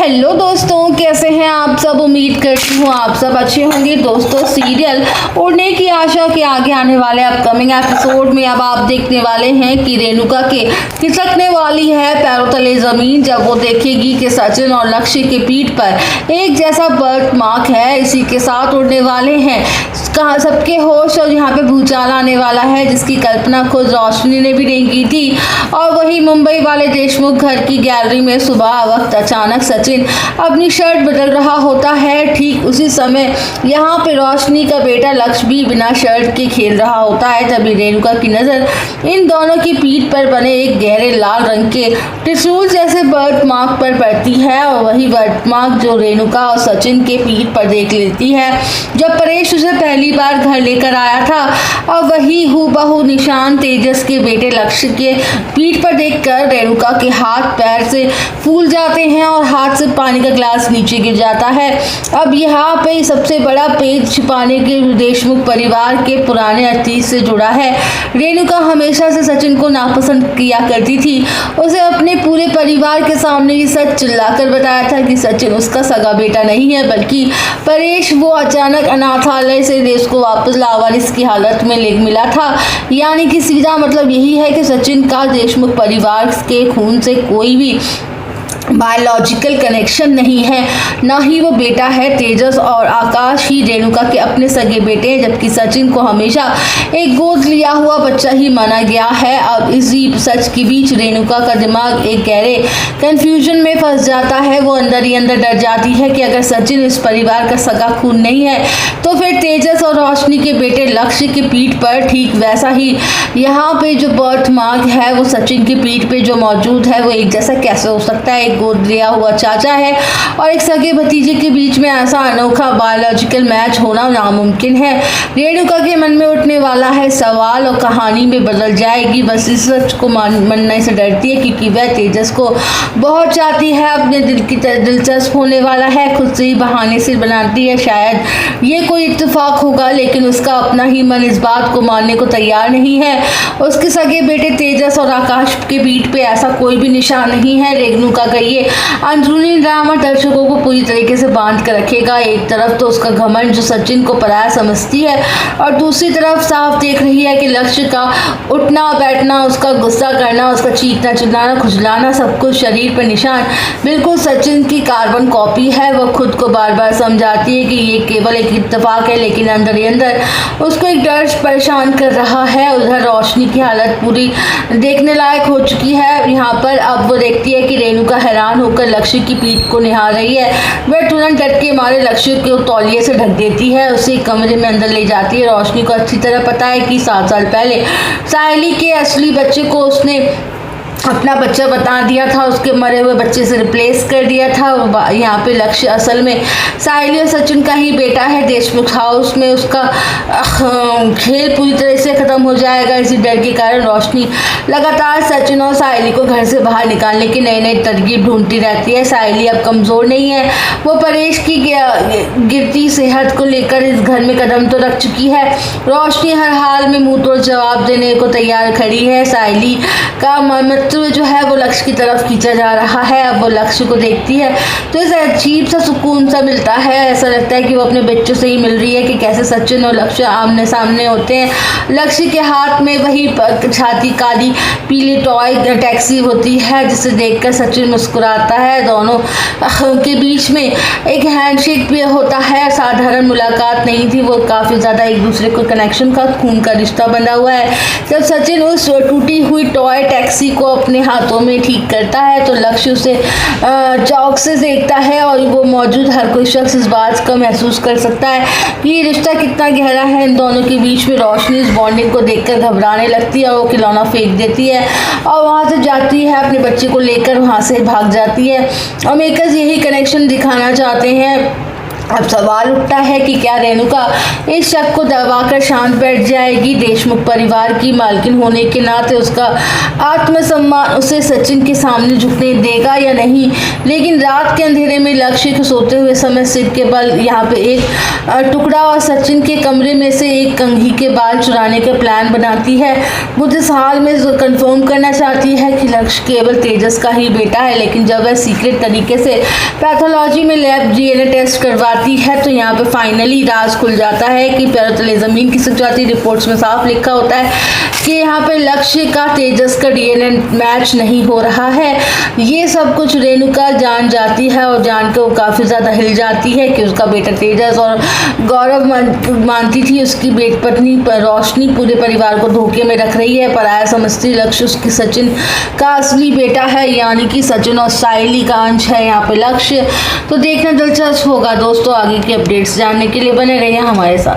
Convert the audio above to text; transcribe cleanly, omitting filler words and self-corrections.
Hello दोस्तों, कैसे हैं आप सब। उम्मीद करती हूँ आप सब अच्छे होंगे। दोस्तों, सीरियल उड़ने की आशा के आगे आने वाले अपकमिंग एपिसोड में अब आप देखने वाले हैं कि रेणुका के खिसकने वाली है पैरों तले जमीन जब वो देखेगी कि सचिन और लक्ष्य के पीठ पर एक जैसा बर्थ मार्क है। इसी के साथ उड़ने वाले हैं कहाँ सबके होश और यहाँ पे भूचाल आने वाला है, जिसकी कल्पना खुद रोशनी ने भी नहीं की थी। और वही मुंबई वाले देशमुख घर की गैलरी में सुबह वक्त अचानक सचिन अपनी शर्ट बदल रहा होता है। ठीक उसी समय यहाँ पे रोशनी का बेटा लक्ष्य भी बिना शर्ट के खेल रहा होता है। तभी रेणुका की नज़र इन दोनों की पीठ पर बने एक गहरे लाल रंग के त्रिशूल जैसे बर्थ मार्क पर पड़ती है। और वही बर्थ मार्क जो रेणुका और सचिन के पीठ पर देख लेती है जब परेश उसे पहली बार घर लेकर आया था। और वही हूबहू निशान तेजस के बेटे लक्ष्य के पीठ पर देखकर रेणुका के हाथ पैर से फूल जाते हैं और हाथ से पानी का ग्लास नीचे गिर जाता है। अब यहाँ पे सबसे बड़ा पेच छिपाने के देशमुख परिवार के पुराने अतीत से जुड़ा है। रेणुका हमेशा से सचिन को नापसंद किया करती थी। उसे अपने पूरे परिवार के सामने ये सच चिल्लाकर बताया था कि सचिन उसका सगा बेटा नहीं है, बल्कि परेश वो अचानक अनाथालय से देश को वापस लावारिस की हालत में ले मिला था। यानी कि सीधा मतलब यही है कि सचिन का देशमुख परिवार के खून से कोई भी बायोलॉजिकल कनेक्शन नहीं है, ना ही वो बेटा है। तेजस और आकाश ही रेणुका के अपने सगे बेटे हैं, जबकि सचिन को हमेशा एक गोद लिया हुआ बच्चा ही माना गया है। अब इसी सच के बीच रेणुका का दिमाग एक गहरे कंफ्यूजन में फंस जाता है। वो अंदर ही अंदर डर जाती है कि अगर सचिन इस परिवार का सगा खून नहीं है तो फिर तेजस और रोशनी के बेटे लक्ष्य की पीठ पर ठीक वैसा ही यहाँ पे जो बर्थ मार्क है वो सचिन की पीठ पे जो मौजूद है वो एक जैसा कैसे हो सकता है। गोद लिया हुआ चाचा है और एक सगे भतीजे के बीच में ऐसा अनोखा बायोलॉजिकल मैच होना नामुमकिन है। रेणुका के मन में उठने वाला है सवाल और कहानी में बदल जाएगी। बस इस सच को मानने से डरती है क्योंकि वह तेजस को बहुत चाहती है, अपने दिल की दिलचस्प होने वाला है। खुद से ही बहाने से बनाती है शायद ये कोई इत्तेफाक होगा, लेकिन उसका अपना ही मन इस बात को मानने को तैयार नहीं है। उसके सगे बेटे तेजस और आकाश के पीठ पे ऐसा कोई भी निशान नहीं है। रेणुका का ये अंदरूनी ड्रामा दर्शकों को पूरी तरीके से बांध कर रखेगा। एक तरफ तो उसका घमंड जो सचिन को पराया समझती है और दूसरी तरफ साफ देख रही है कि लक्ष्य का उठना बैठना, उसका गुस्सा करना, उसका चीखना चिल्लाना खुजलाना, सब कुछ शरीर पर निशान बिल्कुल सचिन की कार्बन कॉपी है। वह खुद को बार बार समझाती है कि ये केवल एक इत्तेफाक है, लेकिन अंदर ही अंदर उसको एक डर परेशान कर रहा है। उधर रोशनी की हालत पूरी देखने लायक हो चुकी है। यहाँ पर अब वो देखती है कि रेणुका हैरान होकर लक्ष्य की पीठ को निहार रही है। वह तुरंत डर के मारे लक्ष्य को तौलिए से ढक देती है, उसे कमरे में अंदर ले जाती है। रोशनी को अच्छी तरह पता है कि 7 साल पहले साहिली के असली बच्चे को उसने अपना बच्चा बता दिया था, उसके मरे हुए बच्चे से रिप्लेस कर दिया था। यहाँ पे लक्ष्य असल में साहिली और सचिन का ही बेटा है। देशमुख हाउस में उसका खेल पूरी तरह से ख़त्म हो जाएगा। इसी डर के कारण रोशनी लगातार सचिन और साहिली को घर से बाहर निकालने की नई नई तरकीब ढूंढती रहती है। साहिली अब कमज़ोर नहीं है, वो परेश की गिरती सेहत को लेकर इस घर में कदम तो रख चुकी है। रोशनी हर हाल में मुँह तोड़ जवाब देने को तैयार खड़ी है। साहिली का मृत्यु जो है वो लक्ष्य की तरफ खींचा जा रहा है। अब वो लक्ष्य को देखती है तो इसे अजीब सा सुकून सा मिलता है। ऐसा लगता है कि वो अपने बच्चों से ही मिल रही है कि कैसे सचिन और लक्ष्य आमने सामने होते हैं। लक्ष्य के हाथ में वही छाती काली पीली टॉय टैक्सी होती है, जिसे देखकर सचिन मुस्कुराता है। दोनों के बीच में एक हैंडशेक भी होता है। साधारण मुलाकात नहीं थी, वो काफ़ी ज़्यादा एक दूसरे को कनेक्शन का खून का रिश्ता बना हुआ है। जब सचिन उस टूटी हुई टॉय टैक्सी को अपने हाथों में ठीक करता है तो लक्ष्य उसे चौक से देखता है और वो मौजूद हर कोई शख्स इस बात का महसूस कर सकता है कि ये रिश्ता कितना गहरा है इन दोनों के बीच में। रोशनी इस बॉन्डिंग को देखकर घबराने लगती है और वो खिलौना फेंक देती है और वहाँ से जाती है, अपने बच्चे को लेकर वहाँ से भाग जाती है। और मेकर्स यही कनेक्शन दिखाना चाहते हैं अब सवाल उठता है कि क्या रेणुका इस शक को दबाकर शांत बैठ जाएगी। देशमुख परिवार की मालकिन होने के नाते उसका आत्मसम्मान उसे सचिन के सामने झुकने देगा या नहीं। लेकिन रात के अंधेरे में लक्ष्य को सोते हुए समय सिर के बल यहाँ पे एक टुकड़ा और सचिन के कमरे में से एक कंघी के बाल चुराने का प्लान बनाती है। वो इस हाल में कंफर्म करना चाहती है कि लक्ष्य केवल तेजस का ही बेटा है। लेकिन जब वह सीक्रेट तरीके से पैथोलॉजी में लैब डीएनए टेस्ट करवाती है तो यहाँ पे फाइनली राज खुल जाता है कि पैरों तले जमीन खिसक जाती। रिपोर्ट्स में साफ लिखा होता है कि यहाँ पे लक्ष्य का तेजस का डीएनए मैच नहीं हो रहा है। ये सब कुछ रेणुका जान जाती है और जान के वो काफ़ी ज़्यादा हिल जाती है कि उसका बेटा तेजस और गौरव मानती थी उसकी पत्नी रोशनी पूरे परिवार को धोखे में रख रही है। पराया समझती लक्ष्य उसकी सचिन का असली बेटा है, यानी कि सचिन और साइली का अंश है यहाँ पे लक्ष्य। तो देखना दिलचस्प होगा दोस्तों। आगे की अपडेट्स जानने के लिए बने रहिए हमारे साथ।